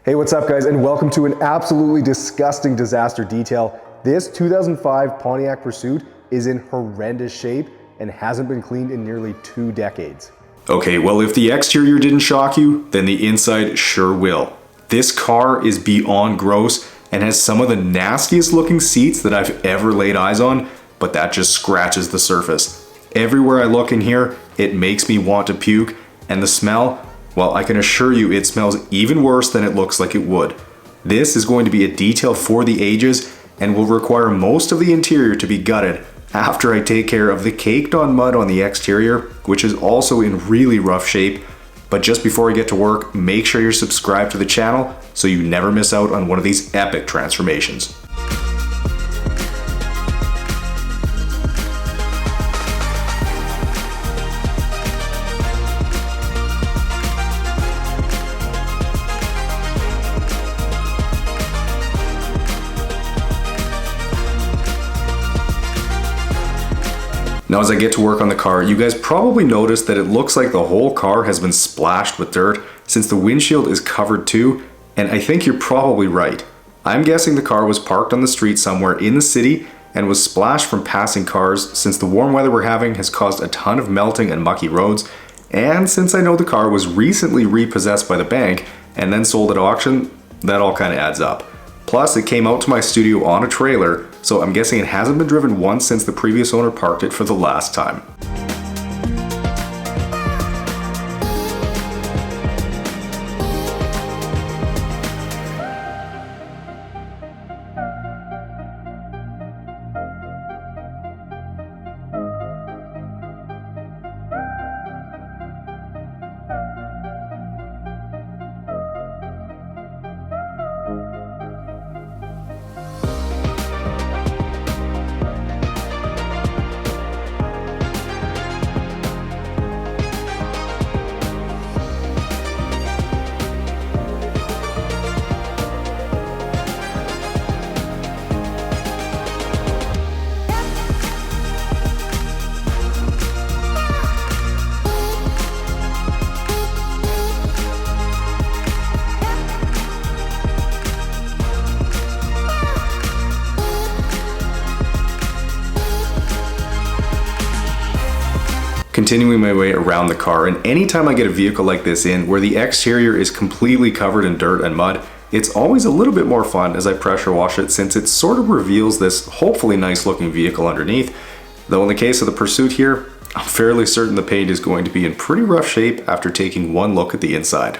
Hey, what's up guys, and welcome to an absolutely disgusting disaster detail. This 2005 Pontiac Pursuit is in horrendous shape and hasn't been cleaned in nearly 2 decades. Okay, well if the exterior didn't shock you, then the inside sure will. This car is beyond gross and has some of the nastiest looking seats that I've ever laid eyes on, but that just scratches the surface. Everywhere I look in here, it makes me want to puke, and the smell, well, I can assure you it smells even worse than it looks like it would. This is going to be a detail for the ages and will require most of the interior to be gutted after I take care of the caked on mud on the exterior, which is also in really rough shape. But just before I get to work, make sure you're subscribed to the channel so you never miss out on one of these epic transformations. Now as I get to work on the car, you guys probably noticed that it looks like the whole car has been splashed with dirt since the windshield is covered too, and I think you're probably right. I'm guessing the car was parked on the street somewhere in the city and was splashed from passing cars since the warm weather we're having has caused a ton of melting and mucky roads, and since I know the car was recently repossessed by the bank and then sold at auction, that all kind of adds up. Plus, it came out to my studio on a trailer, so I'm guessing it hasn't been driven once since the previous owner parked it for the last time. Continuing my way around the car, and anytime I get a vehicle like this in where the exterior is completely covered in dirt and mud, it's always a little bit more fun as I pressure wash it since it sort of reveals this hopefully nice looking vehicle underneath. Though in the case of the Pursuit here, I'm fairly certain the paint is going to be in pretty rough shape after taking one look at the inside.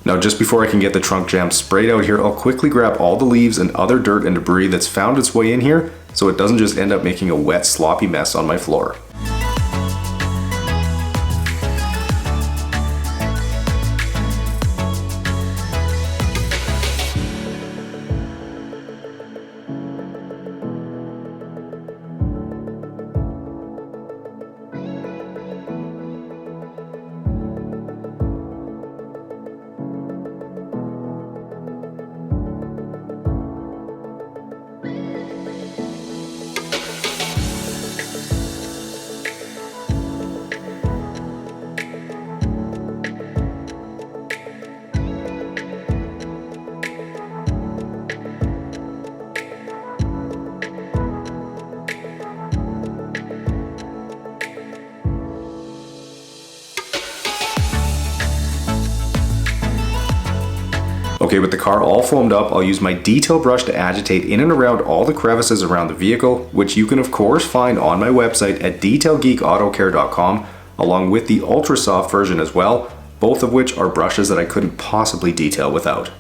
Now just before I can get the trunk jam sprayed out here, I'll quickly grab all the leaves and other dirt and debris that's found its way in here so it doesn't just end up making a wet, sloppy mess on my floor. Okay, with the car all foamed up, I'll use my detail brush to agitate in and around all the crevices around the vehicle, which you can of course find on my website at detailgeekautocare.com, along with the ultra soft version as well, both of which are brushes that I couldn't possibly detail without.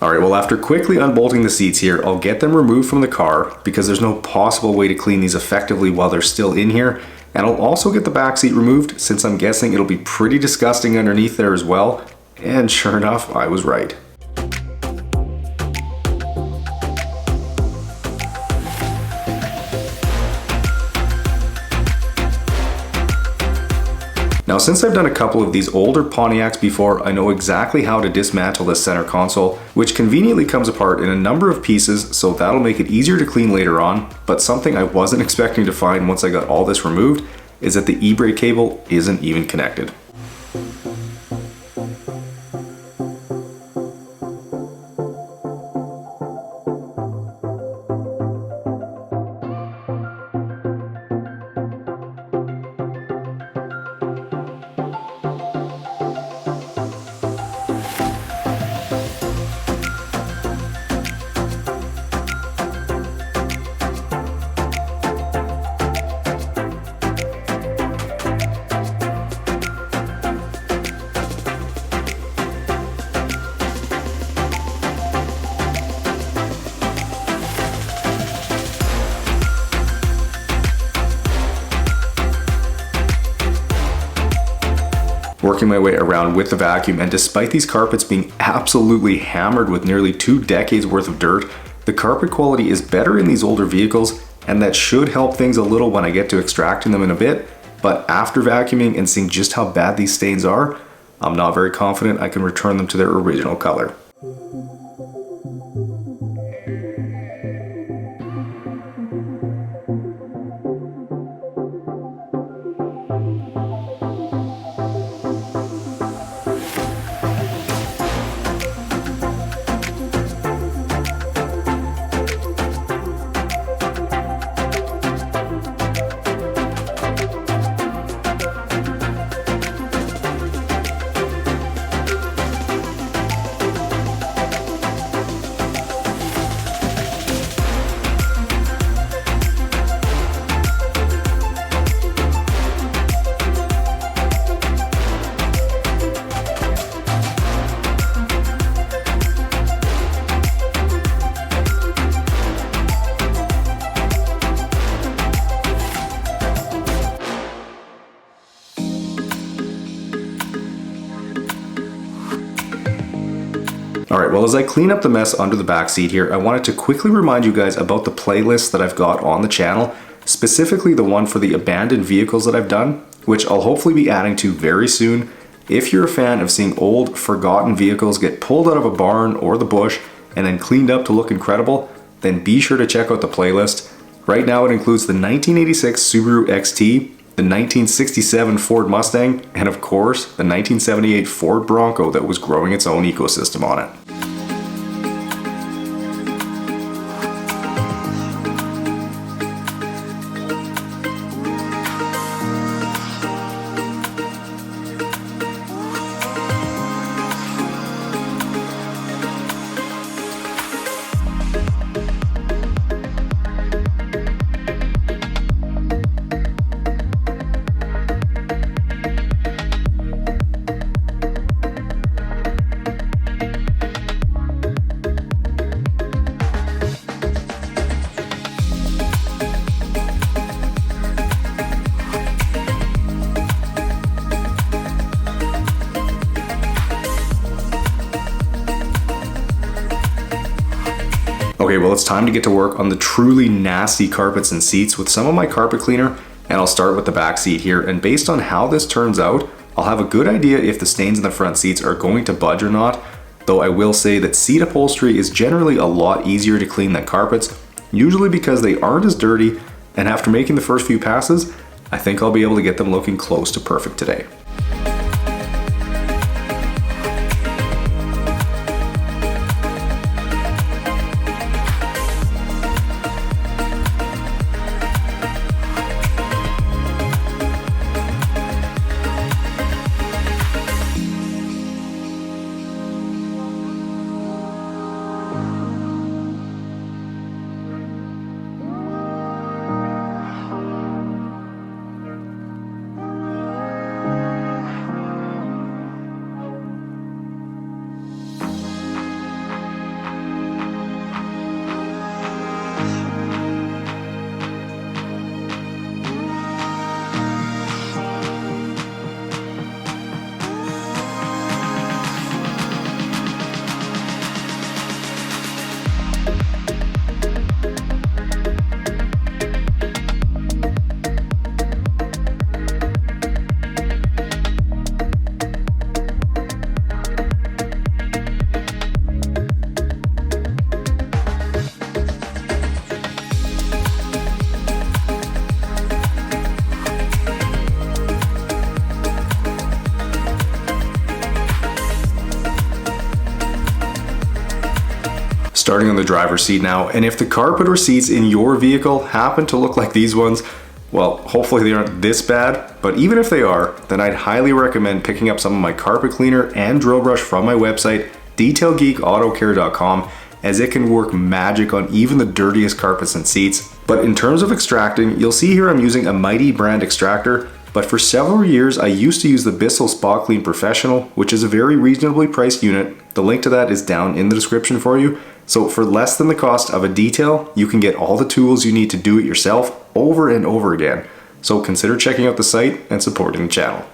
Alright, well after quickly unbolting the seats here, I'll get them removed from the car because there's no possible way to clean these effectively while they're still in here. And I'll also get the back seat removed since I'm guessing it'll be pretty disgusting underneath there as well. And sure enough, I was right. Now since I've done a couple of these older Pontiacs before, I know exactly how to dismantle the center console, which conveniently comes apart in a number of pieces, so that'll make it easier to clean later on. But something I wasn't expecting to find once I got all this removed is that the e-brake cable isn't even connected. Working my way around with the vacuum, and despite these carpets being absolutely hammered with nearly 2 decades worth of dirt, the carpet quality is better in these older vehicles, and that should help things a little when I get to extracting them in a bit. But after vacuuming and seeing just how bad these stains are, I'm not very confident I can return them to their original color. Alright, well as I clean up the mess under the back seat here, I wanted to quickly remind you guys about the playlist that I've got on the channel, specifically the one for the abandoned vehicles that I've done, which I'll hopefully be adding to very soon. If you're a fan of seeing old, forgotten vehicles get pulled out of a barn or the bush and then cleaned up to look incredible, then be sure to check out the playlist. Right now it includes the 1986 Subaru XT, the 1967 Ford Mustang, and of course, the 1978 Ford Bronco that was growing its own ecosystem on it. Okay, well, it's time to get to work on the truly nasty carpets and seats with some of my carpet cleaner, and I'll start with the back seat here. And based on how this turns out, I'll have a good idea if the stains in the front seats are going to budge or not, though I will say that seat upholstery is generally a lot easier to clean than carpets, usually because they aren't as dirty, and after making the first few passes, I think I'll be able to get them looking close to perfect today. Starting on the driver's seat now, and if the carpet or seats in your vehicle happen to look like these ones, well, hopefully they aren't this bad, but even if they are, then I'd highly recommend picking up some of my carpet cleaner and drill brush from my website, detailgeekautocare.com, as it can work magic on even the dirtiest carpets and seats. But in terms of extracting, you'll see here I'm using a Mighty brand extractor, but for several years I used to use the Bissell Spot Clean Professional, which is a very reasonably priced unit. The link to that is down in the description for you. So for less than the cost of a detail, you can get all the tools you need to do it yourself over and over again. So consider checking out the site and supporting the channel.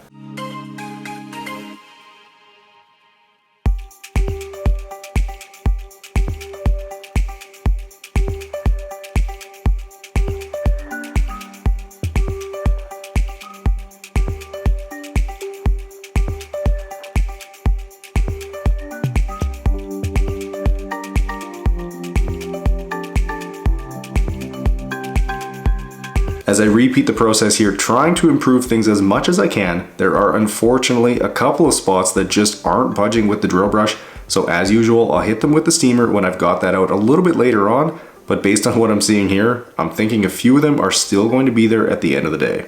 As I repeat the process here, trying to improve things as much as I can, there are unfortunately a couple of spots that just aren't budging with the drill brush. So as usual, I'll hit them with the steamer when I've got that out a little bit later on, but based on what I'm seeing here, I'm thinking a few of them are still going to be there at the end of the day.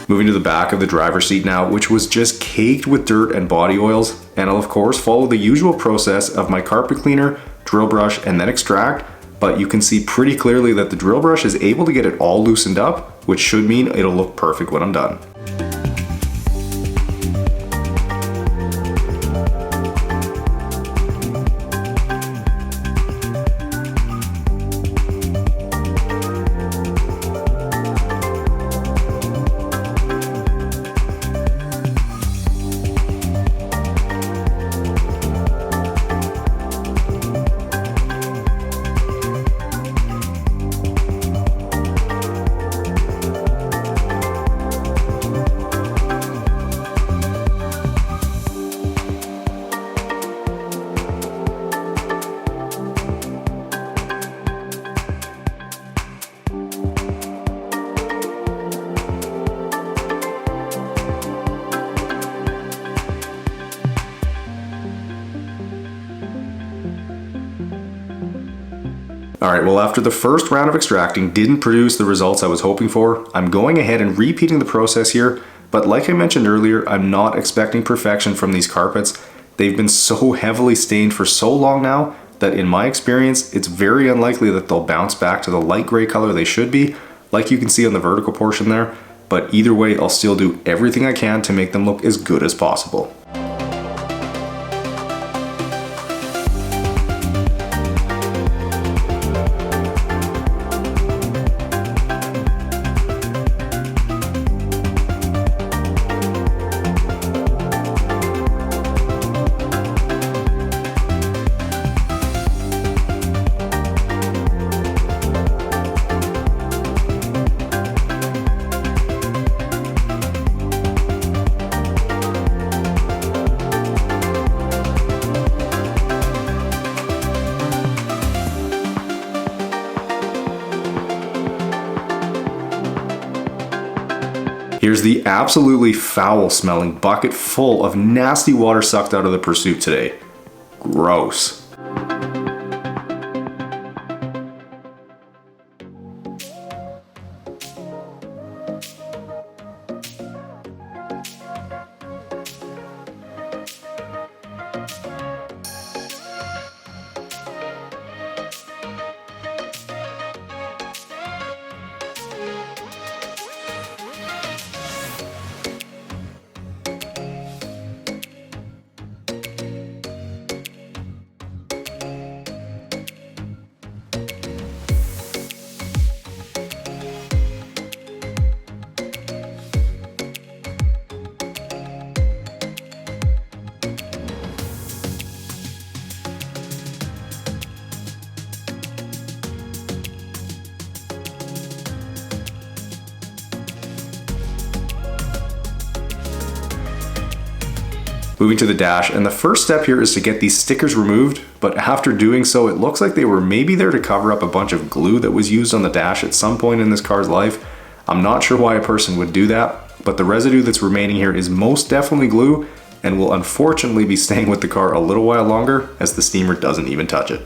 Moving to the back of the driver's seat now, which was just caked with dirt and body oils, and I'll of course follow the usual process of my carpet cleaner, drill brush, and then extract, but you can see pretty clearly that the drill brush is able to get it all loosened up, which should mean it'll look perfect when I'm done. Alright, well after the first round of extracting didn't produce the results I was hoping for, I'm going ahead and repeating the process here, but like I mentioned earlier, I'm not expecting perfection from these carpets. They've been so heavily stained for so long now that in my experience, it's very unlikely that they'll bounce back to the light gray color they should be, like you can see on the vertical portion there, but either way, I'll still do everything I can to make them look as good as possible. Here's the absolutely foul smelling bucket full of nasty water sucked out of the Pursuit today. Gross. Moving to the dash, and the first step here is to get these stickers removed, but after doing so, it looks like they were maybe there to cover up a bunch of glue that was used on the dash at some point in this car's life. I'm not sure why a person would do that, but the residue that's remaining here is most definitely glue and will unfortunately be staying with the car a little while longer as the steamer doesn't even touch it.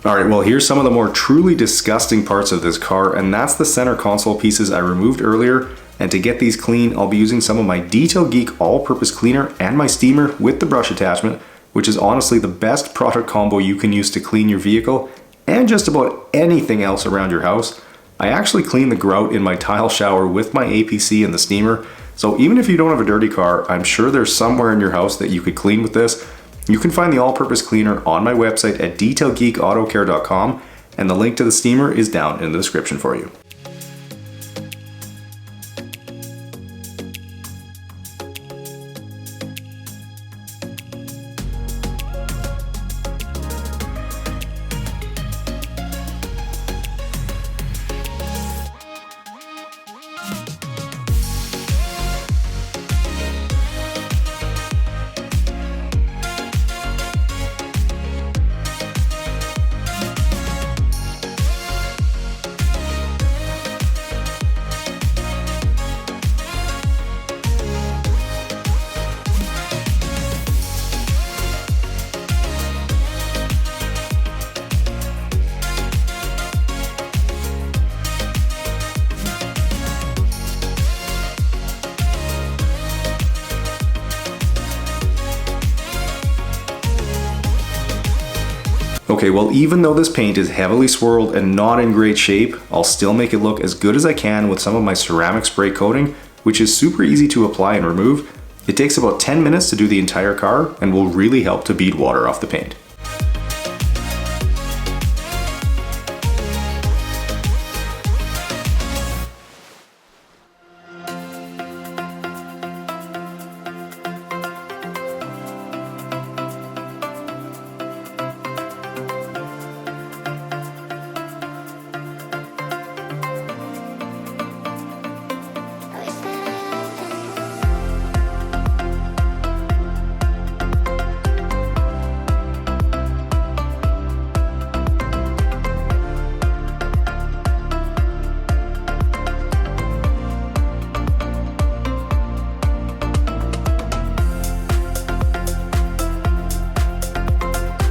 Alright, well here's some of the more truly disgusting parts of this car, and that's the center console pieces I removed earlier. And to get these clean, I'll be using some of my Detail Geek all-purpose cleaner and my steamer with the brush attachment, which is honestly the best product combo you can use to clean your vehicle and just about anything else around your house. I actually clean the grout in my tile shower with my APC and the steamer, so even if you don't have a dirty car, I'm sure there's somewhere in your house that you could clean with this. You can find the all-purpose cleaner on my website at detailgeekautocare.com, and the link to the steamer is down in the description for you. Okay, well even though this paint is heavily swirled and not in great shape, I'll still make it look as good as I can with some of my ceramic spray coating, which is super easy to apply and remove. It takes about 10 minutes to do the entire car and will really help to bead water off the paint.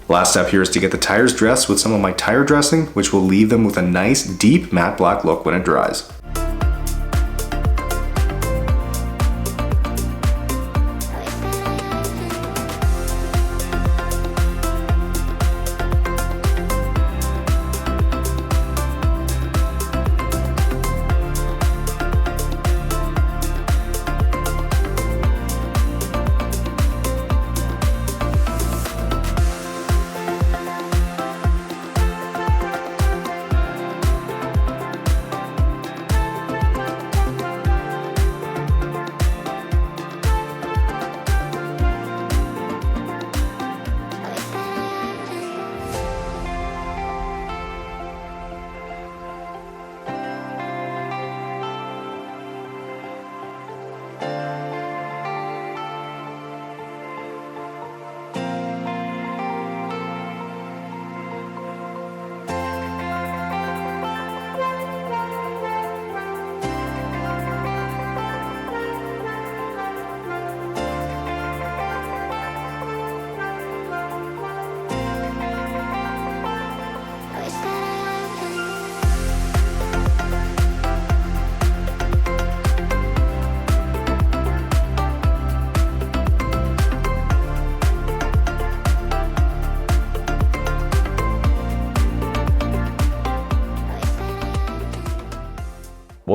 Last step here is to get the tires dressed with some of my tire dressing, which will leave them with a nice deep matte black look when it dries.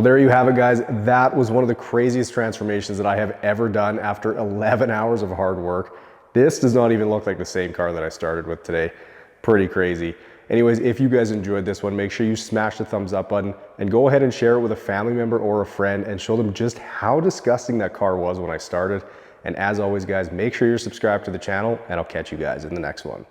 Well, there you have it, guys. That was one of the craziest transformations that I have ever done after 11 hours of hard work. This does not even look like the same car that I started with today. Pretty crazy. Anyways, if you guys enjoyed this one, make sure you smash the thumbs up button and go ahead and share it with a family member or a friend and show them just how disgusting that car was when I started. And as always, guys, make sure you're subscribed to the channel, and I'll catch you guys in the next one.